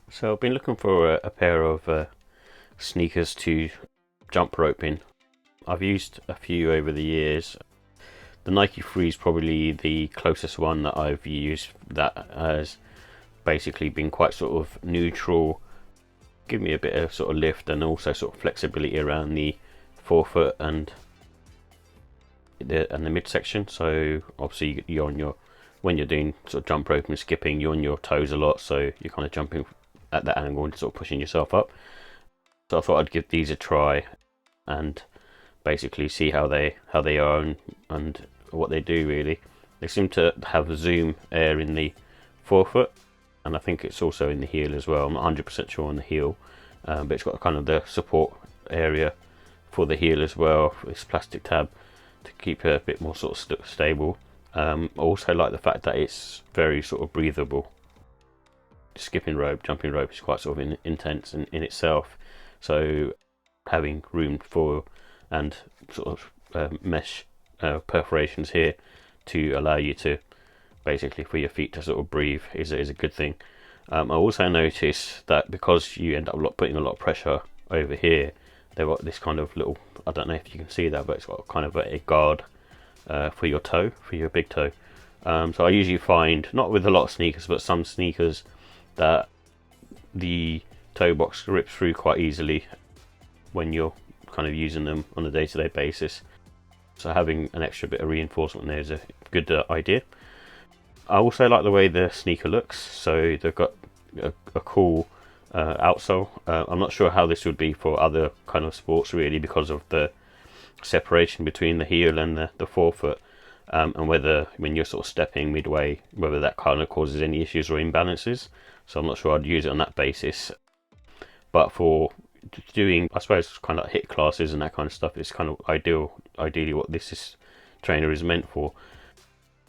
So I've been looking for a pair of sneakers to jump rope in. I've used a few over the years. The Nike Free is probably the closest one that I've used that has basically been quite sort of neutral, give me a bit of sort of lift and also sort of flexibility around the forefoot and the midsection. So obviously you're on your when you're doing sort of jump rope and skipping, you're on your toes a lot, so you're kind of jumping at that angle and sort of pushing yourself up. So I thought I'd give these a try and basically see how they are and what they do really. They seem to have a zoom air in the forefoot, and I think it's also in the heel as well. I'm not 100% sure on the heel, but it's got kind of the support area for the heel as well. This plastic tab to keep it a bit more sort of stable. I also like the fact that it's very sort of breathable. Skipping rope, jumping rope is quite sort of intense in itself. So having room for and sort of mesh perforations here to allow you to basically for your feet to sort of breathe is a good thing. I also notice that because you end up putting a lot of pressure over here, they've got this kind of little, I don't know if you can see that, but it's got kind of a guard for your toe, for your big toe. So I usually find, not with a lot of sneakers, but some sneakers, that the toe box rips through quite easily when you're kind of using them on a day-to-day basis. So having an extra bit of reinforcement there is a good idea. I also like the way the sneaker looks. So they've got a cool outsole. I'm not sure how this would be for other kind of sports really, because of the separation between the heel and the forefoot, and whether when you're sort of stepping midway, whether that kind of causes any issues or imbalances. So I'm not sure I'd use it on that basis. But for doing, I suppose, kind of like HIIT classes and that kind of stuff, it's kind of ideally what trainer is meant for.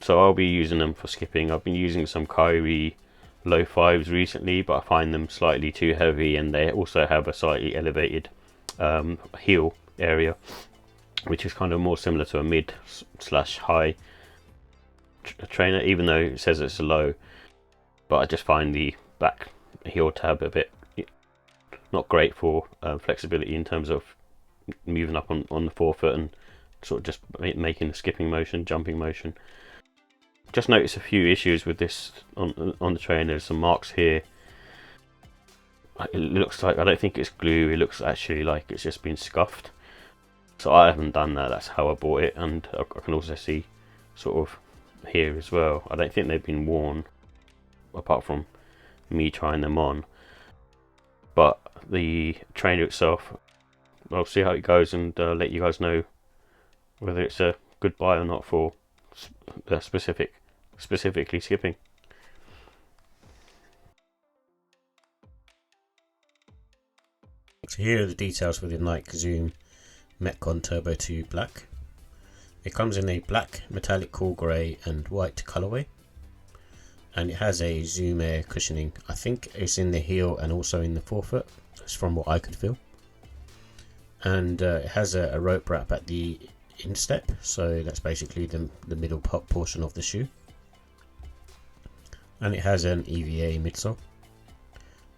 So I'll be using them for skipping. I've been using some Kyrie low fives recently, but I find them slightly too heavy, and they also have a slightly elevated heel area, which is kind of more similar to a mid slash high trainer, even though it says it's a low. But I just find the back heel tab a bit not great for flexibility in terms of moving up on the forefoot and sort of just making a skipping motion, jumping motion. Just noticed a few issues with this on the trainer. There's some marks here. It looks like, I don't think it's glue, it looks actually like it's just been scuffed. So I haven't done that, that's how I bought it, and I can also see sort of here as well. I don't think they've been worn apart from me trying them on. But the trainer itself, I'll see how it goes and let you guys know whether it's a good buy or not for specifically skipping. So here are the details for the Nike Zoom Metcon Turbo 2 Black. It comes in a black, metallic cool grey and white colourway, and it has a Zoom Air cushioning. I think it's in the heel and also in the forefoot, that's from what I could feel. And it has a rope wrap at the instep, so that's basically the middle portion of the shoe. And it has an EVA midsole,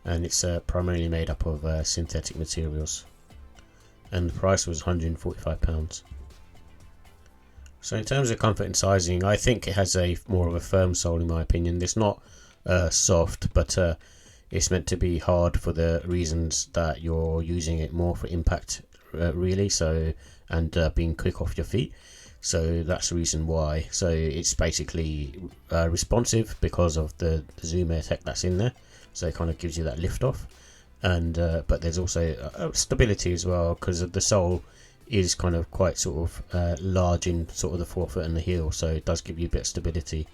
and it's primarily made up of synthetic materials, and the price was £145. So in terms of comfort and sizing, I think it has a more of a firm sole in my opinion. It's not soft, but it's meant to be hard for the reasons that you're using it more for impact really, so and being quick off your feet. So that's the reason why. So it's basically responsive because of the Zoom Air tech that's in there, so it kind of gives you that lift off, and but there's also stability as well, because the sole is kind of quite sort of large in sort of the forefoot and the heel, so it does give you a bit of stability.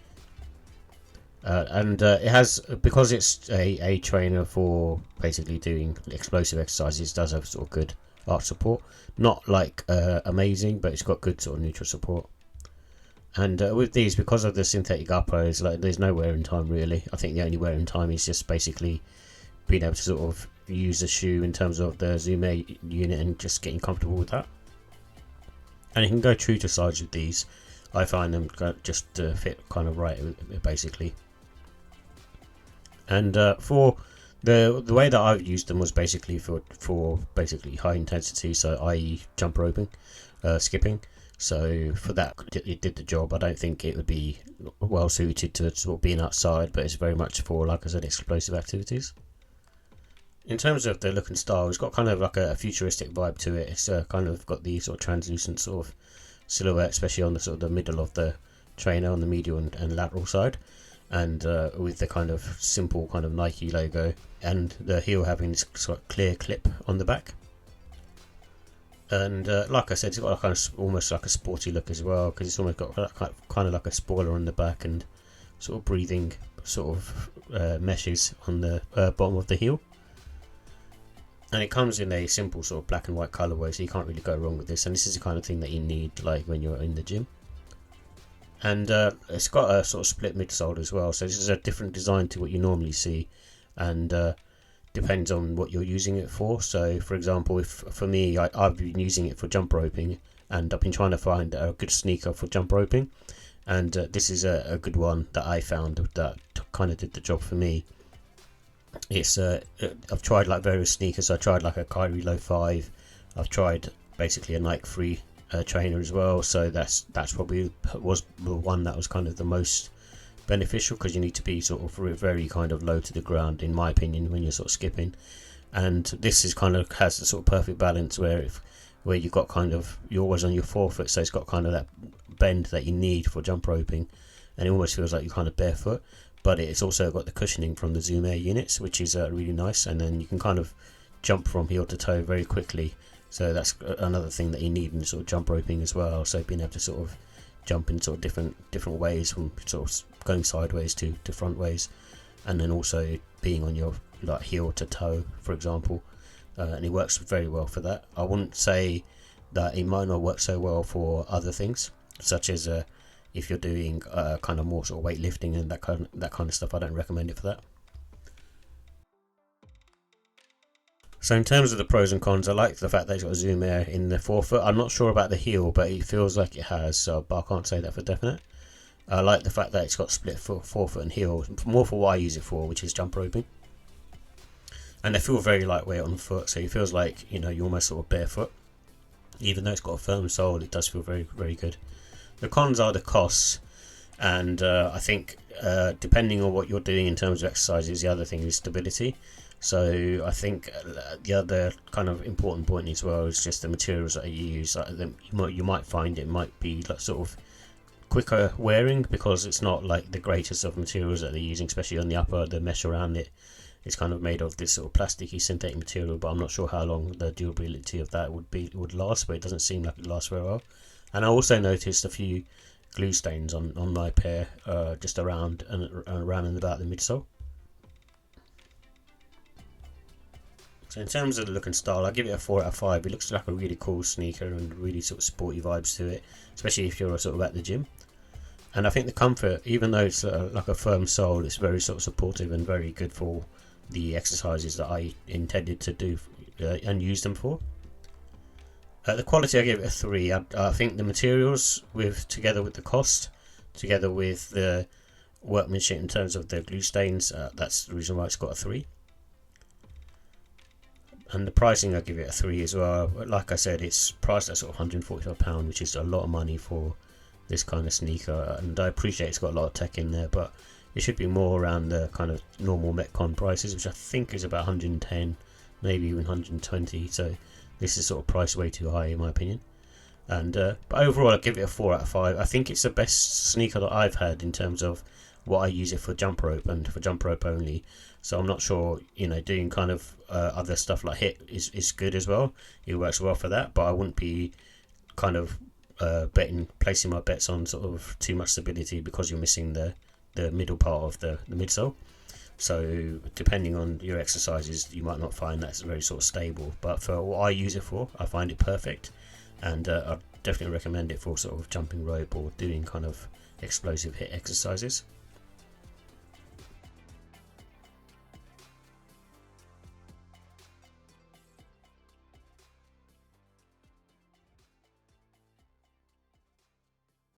And it has, because it's a trainer for basically doing explosive exercises, does have sort of good arch support. Not like amazing, but it's got good sort of neutral support. And with these, because of the synthetic uppers, like there's no wear in time really. I think the only wear in time is just basically being able to sort of use the shoe in terms of the Zoom Air unit and just getting comfortable with that. And you can go true to size with these. I find them just fit kind of right basically. And for The way that I've used them was basically for basically high intensity, so i.e. jump roping, skipping. So for that, it did the job. I don't think it would be well suited to sort of being outside, but it's very much for, like I said, explosive activities. In terms of the look and style, it's got kind of like a futuristic vibe to it. It's kind of got the sort of translucent sort of silhouette, especially on the sort of the middle of the trainer, on the medial and lateral side, and with the kind of simple kind of Nike logo, and the heel having this sort of clear clip on the back. And like I said, it's got a kind of almost like a sporty look as well, because it's almost got kind of like a spoiler on the back and sort of breathing sort of meshes on the bottom of the heel. And it comes in a simple sort of black and white colorway, so you can't really go wrong with this. And this is the kind of thing that you need, like when you're in the gym. And it's got a sort of split midsole as well, so this is a different design to what you normally see, and depends on what you're using it for. So for example, if for me, I've been using it for jump roping, and I've been trying to find a good sneaker for jump roping, and this is a good one that I found that kind of did the job for me. It's I've tried like various sneakers. I tried like a Kyrie Low 5. I've tried basically a Nike Free trainer as well. So that's probably was the one that was kind of the most beneficial, because you need to be sort of very kind of low to the ground, in my opinion, when you're sort of skipping. And this is kind of has the sort of perfect balance where you've got kind of, you're always on your forefoot, so it's got kind of that bend that you need for jump roping, and it almost feels like you're kind of barefoot. But it's also got the cushioning from the Zoom Air units, which is really nice, and then you can kind of jump from heel to toe very quickly. So that's another thing that you need in sort of jump roping as well. So being able to sort of jump in sort of different ways, from sort of going sideways to front ways, and then also being on your like heel to toe, for example, and it works very well for that. I wouldn't say that it might not work so well for other things, such as if you're doing kind of more sort of weightlifting and that kind of stuff. I don't recommend it for that. So in terms of the pros and cons, I like the fact that it's got a Zoom Air in the forefoot. I'm not sure about the heel, but it feels like it has, but I can't say that for definite. I like the fact that it's got split forefoot and heel, more for what I use it for, which is jump roping. And they feel very lightweight on the foot, so it feels like, you know, you're almost sort of barefoot. Even though it's got a firm sole, it does feel very, very good. The cons are the costs, and I think depending on what you're doing in terms of exercises, the other thing is stability. So I think the other kind of important point as well is just the materials that you use. Like you might find it might be like sort of quicker wearing, because it's not like the greatest of materials that they're using, especially on the upper, the mesh around it. It's kind of made of this sort of plasticky synthetic material, but I'm not sure how long the durability of that would last, but it doesn't seem like it lasts very well. And I also noticed a few glue stains on my pair, just around and about the midsole. So in terms of the look and style, I give it a 4 out of 5. It looks like a really cool sneaker and really sort of sporty vibes to it, especially if you're sort of at the gym. And I think the comfort, even though it's like a firm sole, it's very sort of supportive and very good for the exercises that I intended to do and use them for. The quality, I give it a 3. I think the materials, together with the cost, together with the workmanship in terms of the glue stains, that's the reason why it's got a 3. And the pricing, I give it a 3 as well. Like I said, it's priced at sort of £145, which is a lot of money for this kind of sneaker. And I appreciate it's got a lot of tech in there, but it should be more around the kind of normal Metcon prices, which I think is about 110, maybe even 120. So this is sort of priced way too high in my opinion. And but overall, I give it a 4 out of 5. I think it's the best sneaker that I've had in terms of what I use it for jump rope, and for jump rope only. So I'm not sure, you know, doing kind of other stuff like HIIT is good as well. It works well for that, but I wouldn't be kind of placing my bets on sort of too much stability, because you're missing the middle part of the midsole. So depending on your exercises, you might not find that's very sort of stable, but for what I use it for, I find it perfect, and I definitely recommend it for sort of jumping rope or doing kind of explosive HIIT exercises.